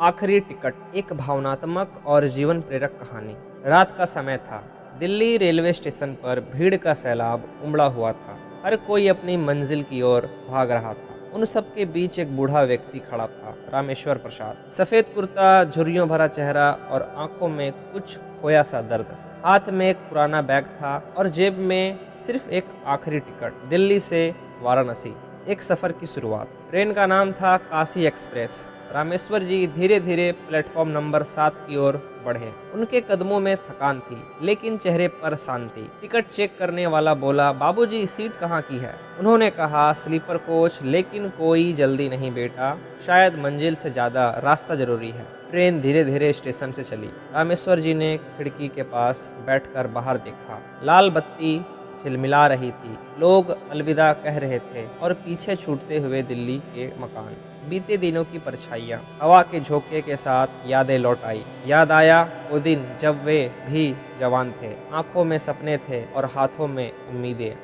आखिरी टिकट, एक भावनात्मक और जीवन प्रेरक कहानी। रात का समय था। दिल्ली रेलवे स्टेशन पर भीड़ का सैलाब उमड़ा हुआ था। हर कोई अपनी मंजिल की ओर भाग रहा था। उन सबके बीच एक बूढ़ा व्यक्ति खड़ा था, रामेश्वर प्रसाद। सफेद कुर्ता, झुर्रियों भरा चेहरा और आंखों में कुछ खोया सा दर्द। हाथ में एक पुराना बैग था और जेब में सिर्फ एक आखिरी टिकट, दिल्ली से वाराणसी। एक सफर की शुरुआत। ट्रेन का नाम था काशी एक्सप्रेस। रामेश्वर जी धीरे धीरे प्लेटफॉर्म नंबर 7 की ओर बढ़े। उनके कदमों में थकान थी, लेकिन चेहरे पर शांति। टिकट चेक करने वाला बोला, बाबूजी सीट कहाँ की है? उन्होंने कहा, स्लीपर कोच, लेकिन कोई जल्दी नहीं बेटा, शायद मंजिल से ज्यादा रास्ता जरूरी है। ट्रेन धीरे धीरे स्टेशन से चली। रामेश्वर जी ने खिड़की के पास बैठकर बाहर देखा। लाल बत्ती झिलमिला रही थी, लोग अलविदा कह रहे थे और पीछे छूटते हुए दिल्ली के मकान, बीते दिनों की परछाइयाँ। हवा के झोंके के साथ यादें लौट आई। याद आया वो दिन जब वे भी जवान थे, आंखों में सपने थे और हाथों में उम्मीदें।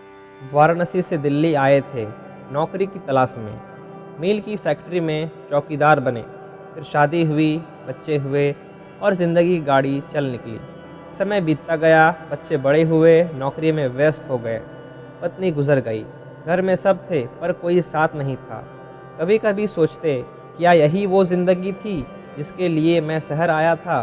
वाराणसी से दिल्ली आए थे नौकरी की तलाश में। मील की फैक्ट्री में चौकीदार बने, फिर शादी हुई, बच्चे हुए और जिंदगी गाड़ी चल निकली। समय बीतता गया, बच्चे बड़े हुए, नौकरी में व्यस्त हो गए, पत्नी गुजर गई। घर में सब थे पर कोई साथ नहीं था। कभी कभी सोचते, क्या यही वो जिंदगी थी जिसके लिए मैं शहर आया था?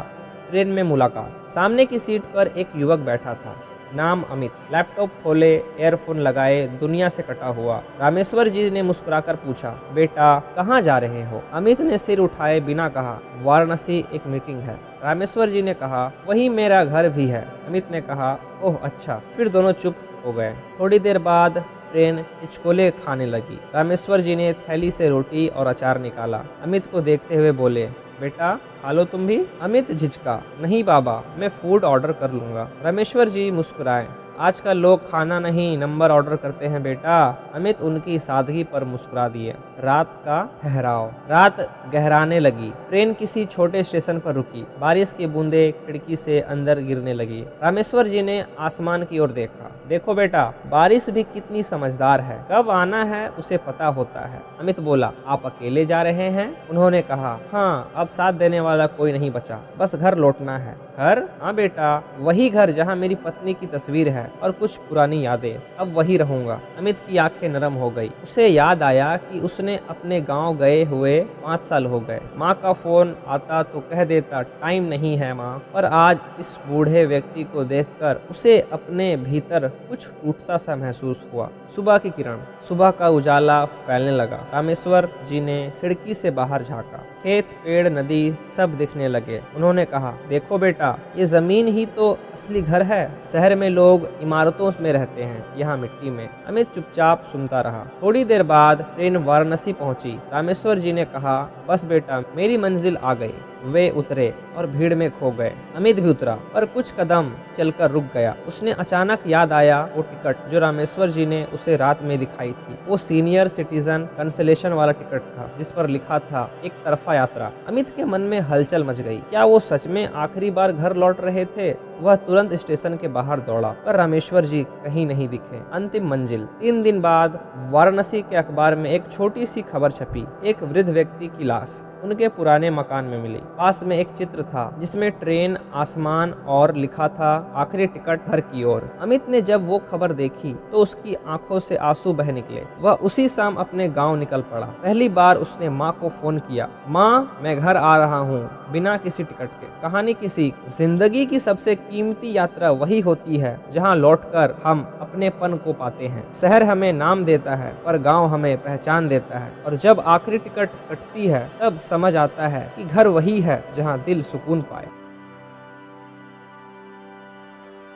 ट्रेन में मुलाकात। सामने की सीट पर एक युवक बैठा था, नाम अमित। लैपटॉप खोले, एयरफोन लगाए, दुनिया से कटा हुआ। रामेश्वर जी ने मुस्कुराकर पूछा, बेटा कहाँ जा रहे हो? अमित ने सिर उठाए बिना कहा, वाराणसी, एक मीटिंग है। रामेश्वर जी ने कहा, वही मेरा घर भी है। अमित ने कहा, ओह अच्छा। फिर दोनों चुप हो गए। थोड़ी देर बाद ट्रेन हिचकोले खाने लगी। रामेश्वर जी ने थैली से रोटी और अचार निकाला। अमित को देखते हुए बोले, बेटा खा लो तुम भी। अमित झिझका, नहीं बाबा, मैं फूड ऑर्डर कर लूंगा। रामेश्वर जी मुस्कुराए, आजकल लोग खाना नहीं नंबर ऑर्डर करते हैं बेटा। अमित उनकी सादगी पर मुस्कुरा दिए। रात का ठहराव। रात गहराने लगी। ट्रेन किसी छोटे स्टेशन पर रुकी। बारिश की बूंदें खिड़की से अंदर गिरने लगी। रामेश्वर जी ने आसमान की ओर देखा। देखो बेटा, बारिश भी कितनी समझदार है, कब आना है उसे पता होता है। अमित बोला, आप अकेले जा रहे हैं? उन्होंने कहा, हाँ, अब साथ देने वाला कोई नहीं बचा, बस घर लौटना है। घर? हाँ बेटा, वही घर जहाँ मेरी पत्नी की तस्वीर है और कुछ पुरानी यादें। अब वही रहूंगा। अमित की आंखें नरम हो गई। उसे याद आया कि उसने अपने गांव गए हुए 5 साल हो गए। माँ का फोन आता तो कह देता, टाइम नहीं है माँ। पर आज इस बूढ़े व्यक्ति को देखकर उसे अपने भीतर कुछ टूटता सा महसूस हुआ। सुबह की किरण, सुबह का उजाला फैलने लगा। रामेश्वर जी ने खिड़की से बाहर झांका। खेत, पेड़, नदी सब दिखने लगे। उन्होंने कहा, देखो बेटा, ये जमीन ही तो असली घर है। शहर में लोग इमारतों में रहते हैं, यहाँ मिट्टी में। अमित चुपचाप सुनता रहा। थोड़ी देर बाद ट्रेन वाराणसी पहुंची। रामेश्वर जी ने कहा, बस बेटा, मेरी मंजिल आ गई। वे उतरे और भीड़ में खो गए। अमित भी उतरा, पर कुछ कदम चलकर रुक गया। उसने अचानक याद आया वो टिकट जो रामेश्वर जी ने उसे रात में दिखाई थी। वो सीनियर सिटीजन कंसलेशन वाला टिकट था, जिस पर लिखा था, एक तरफा यात्रा। अमित के मन में हलचल मच गई। क्या वो सच में आखिरी बार घर लौट रहे थे? वह तुरंत स्टेशन के बाहर दौड़ा, पर रामेश्वर जी कहीं नहीं दिखे। अंतिम मंजिल। 3 दिन बाद वाराणसी के अखबार में एक छोटी सी खबर छपी। एक वृद्ध व्यक्ति की लाश उनके पुराने मकान में मिली। पास में एक चित्र था जिसमें ट्रेन, आसमान और लिखा था, आखिरी टिकट घर की ओर। अमित ने जब वो खबर देखी तो उसकी आंखों से आंसू बह निकले। वह उसी शाम अपने गांव निकल पड़ा। पहली बार उसने माँ को फोन किया, माँ मैं घर आ रहा हूँ, बिना किसी टिकट के। कहानी की सीख, जिंदगी की सबसे कीमती यात्रा वही होती है जहाँ लौटकर हम अपनेपन को पाते हैं। शहर हमें नाम देता है, पर गांव हमें पहचान देता है। और जब आखिरी टिकट कटती है, तब समझ आता है कि घर वही है जहाँ दिल सुकून पाए।